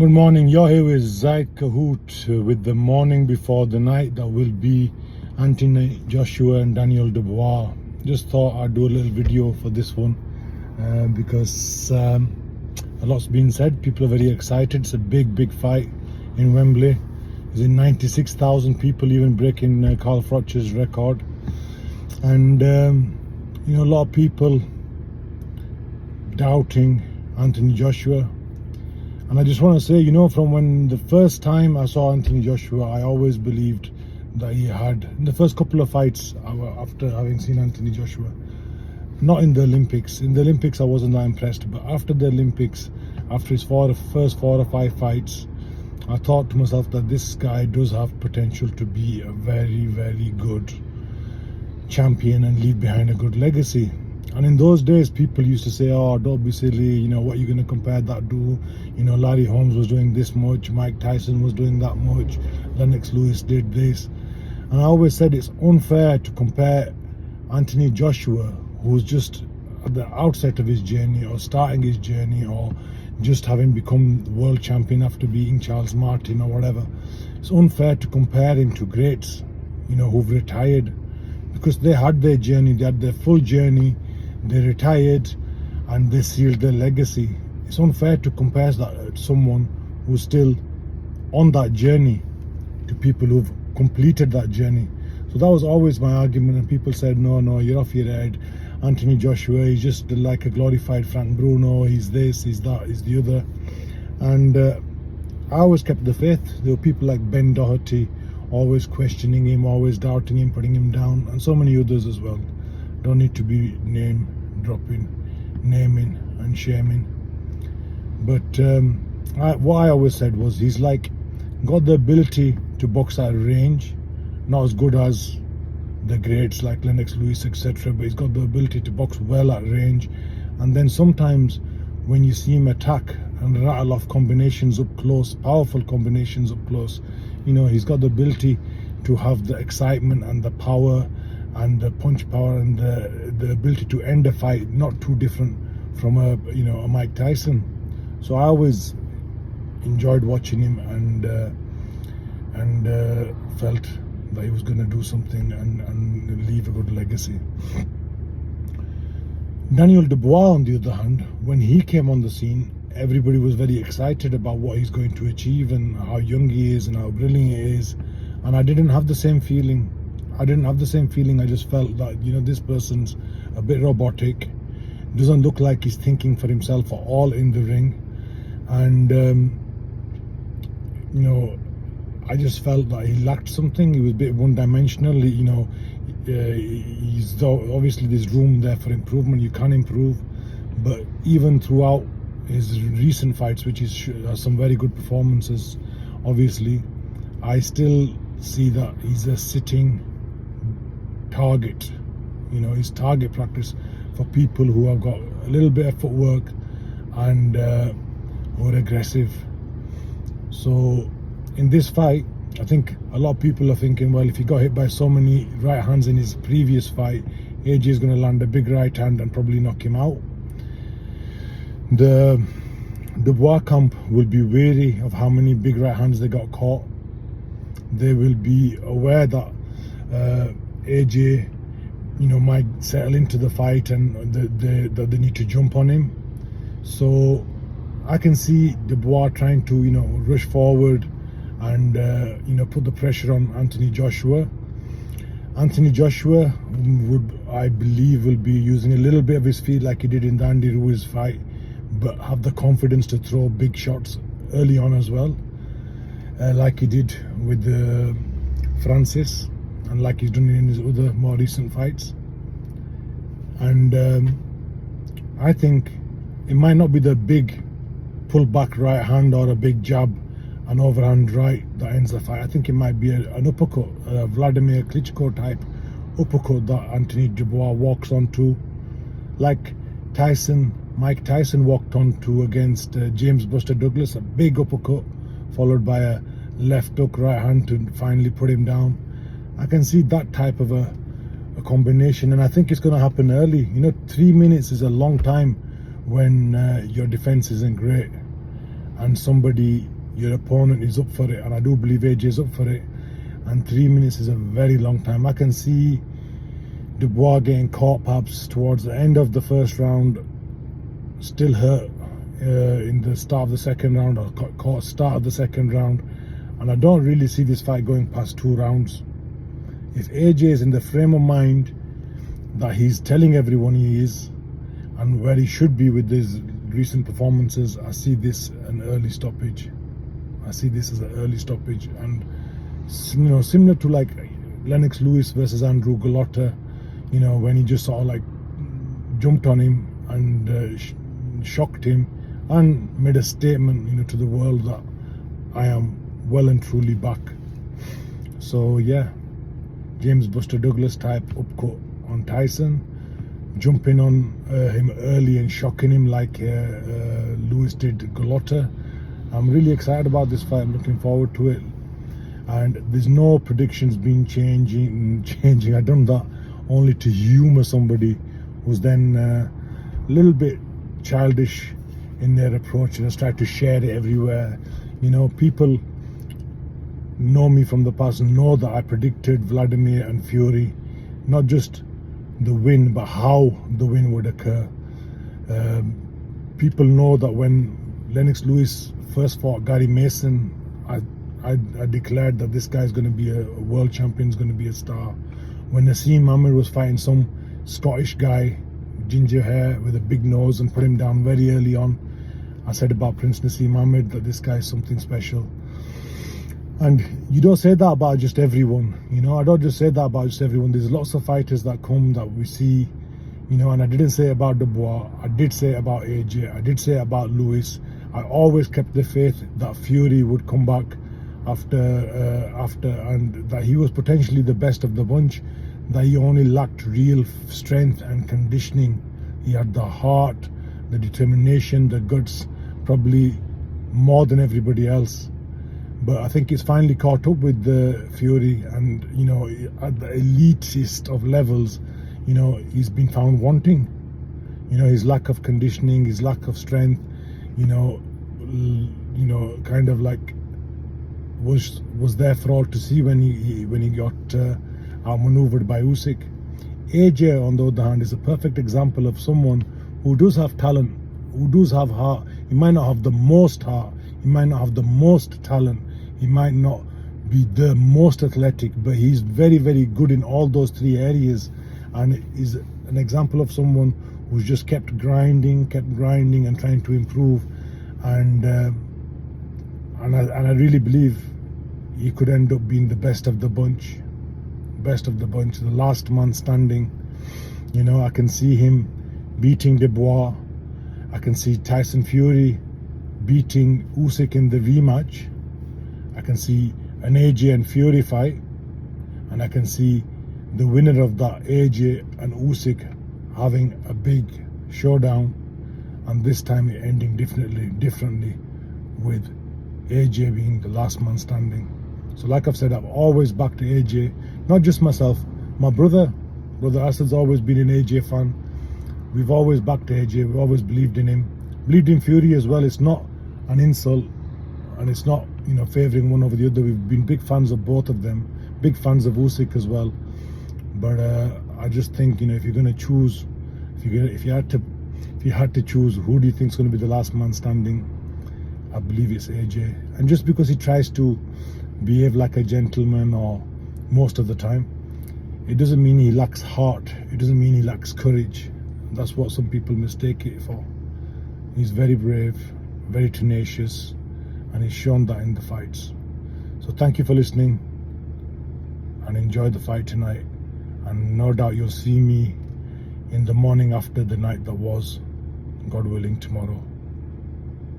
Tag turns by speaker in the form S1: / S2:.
S1: Good morning, you're here with Kahut with the morning before the night that will be Anthony Joshua and Daniel Dubois. Just thought I'd do a little video for this one because a lot's been said. People are very excited. It's a big fight in Wembley. There's 96,000 people, even breaking Carl Froch's record. And a lot of people doubting Anthony Joshua. And I just want to say, from when the first time I saw Anthony Joshua, I always believed that he had, in the first couple of fights after having seen Anthony Joshua, not in the Olympics. In the Olympics, I wasn't that impressed. But after the Olympics, after his first 4 or 5 fights, I thought to myself that this guy does have potential to be a very good champion and leave behind a good legacy. And in those days, people used to say, oh, don't be silly, what are you going to compare that to? Larry Holmes was doing this much, Mike Tyson was doing that much, Lennox Lewis did this. And I always said it's unfair to compare Anthony Joshua, who's just at the outset of his journey or starting his journey or just having become world champion after beating Charles Martin or whatever. It's unfair to compare him to greats, who've retired, because they had their journey, they had their full journey. They retired and they sealed their legacy. It's unfair to compare that to someone who's still on that journey to people who've completed that journey. So that was always my argument, and people said, no, you're off your head. Anthony Joshua, he's just like a glorified Frank Bruno, he's this, he's that, he's the other. And I always kept the faith. There were people like Ben Doherty always questioning him, always doubting him, putting him down, and so many others as well. Don't need to be name dropping, naming and shaming. But what I always said was he's like got the ability to box at range, not as good as the greats like Lennox Lewis, etc. But he's got the ability to box well at range. And then sometimes when you see him attack and rattle off combinations up close, powerful combinations up close, he's got the ability to have the excitement and the power and the punch power and the ability to end a fight, not too different from a Mike Tyson. So I always enjoyed watching him and felt that he was going to do something and leave a good legacy. Daniel Dubois, on the other hand, when he came on the scene, everybody was very excited about what he's going to achieve and how young he is and how brilliant he is. And I didn't have the same feeling. I just felt that, this person's a bit robotic, doesn't look like he's thinking for himself at all in the ring. And, I just felt that he lacked something. He was a bit one-dimensional. He's obviously there's room there for improvement. You can improve. But even throughout his recent fights, which is some very good performances, obviously, I still see that he's a sitting target. His target practice for people who have got a little bit of footwork and who are aggressive. So in this fight, I think a lot of people are thinking, well, if he got hit by so many right hands in his previous fight, AJ is going to land a big right hand and probably knock him out. The Dubois camp will be wary of how many big right hands they got caught. They will be aware that AJ, might settle into the fight and that they need to jump on him. So I can see Dubois trying to, rush forward and, put the pressure on Anthony Joshua. Anthony Joshua I believe, will be using a little bit of his feet like he did in the Andy Ruiz fight, but have the confidence to throw big shots early on as well, like he did with Francis, and like he's done in his other more recent fights. And I think it might not be the big pull back right hand or a big jab, an overhand right that ends the fight. I think it might be an uppercut, a Vladimir Klitschko type uppercut that Anthony Dubois walks onto, like Mike Tyson walked onto against James Buster Douglas, a big uppercut followed by a left hook right hand to finally put him down. I can see that type of a combination, and I think it's going to happen early. 3 minutes is a long time when your defense isn't great. and somebody, your opponent, is up for it, and I do believe AJ is up for it, and 3 minutes is a very long time. I can see Dubois getting caught perhaps towards the end of the first round, still hurt in the start of the second round, or caught start of the second round, and I don't really see this fight going past 2 rounds. If AJ is in the frame of mind that he's telling everyone he is, and where he should be with his recent performances, I see this an early stoppage. I see this as an early stoppage, and similar to like Lennox Lewis versus Andrew Golota, when he just sort of like jumped on him and shocked him and made a statement, to the world that I am well and truly back. So yeah, James Buster Douglas type upcut on Tyson, jumping on him early and shocking him like Lewis did Golota. I'm really excited about this fight. I'm looking forward to it, and there's no predictions being changing. I've done that only to humor somebody who's then a little bit childish in their approach and has tried to share it everywhere. People know me from the past, know that I predicted Vladimir and Fury, not just the win, but how the win would occur. People know that when Lennox Lewis first fought Gary Mason, I declared that this guy's going to be a world champion, is going to be a star. When Nassim Ahmed was fighting some Scottish guy, ginger hair with a big nose, and put him down very early on, I said about Prince Nassim Ahmed that this guy is something special. And you don't say that about just everyone, I don't just say that about just everyone. There's lots of fighters that come that we see, and I didn't say about Dubois, I did say about AJ, I did say about Lewis. I always kept the faith that Fury would come back after, and that he was potentially the best of the bunch, that he only lacked real strength and conditioning. He had the heart, the determination, the guts, probably more than everybody else. But I think he's finally caught up with the Fury, and at the elitist of levels, he's been found wanting. His lack of conditioning, his lack of strength, kind of like was there for all to see when he got outmaneuvered by Usyk. AJ, on the other hand, is a perfect example of someone who does have talent, who does have heart. He might not have the most heart, he might not have the most talent, he might not be the most athletic, but he's very, very good in all those 3 areas, and is an example of someone who's just kept grinding and trying to improve, and I really believe he could end up being the best of the bunch, the last man standing. I can see him beating Dubois. I can see Tyson Fury beating Usyk in the rematch. I can see an AJ and Fury fight, and I can see the winner of that, AJ and Usyk, having a big showdown, and this time it ending differently with AJ being the last man standing. So like I've said, I've always backed AJ, not just myself, my brother Asad's always been an AJ fan. We've always backed AJ, we've always believed in him, believed in Fury as well. It's not an insult, and it's not favouring one over the other. We've been big fans of both of them, big fans of Usyk as well. But I just think, if you're going to choose, if you had to choose, who do you think is going to be the last man standing? I believe it's AJ. And just because he tries to behave like a gentleman, or most of the time, it doesn't mean he lacks heart. It doesn't mean he lacks courage. That's what some people mistake it for. He's very brave, very tenacious, and he's shown that in the fights. So thank you for listening, and enjoy the fight tonight. And no doubt you'll see me in the morning after the night that was, God willing, tomorrow.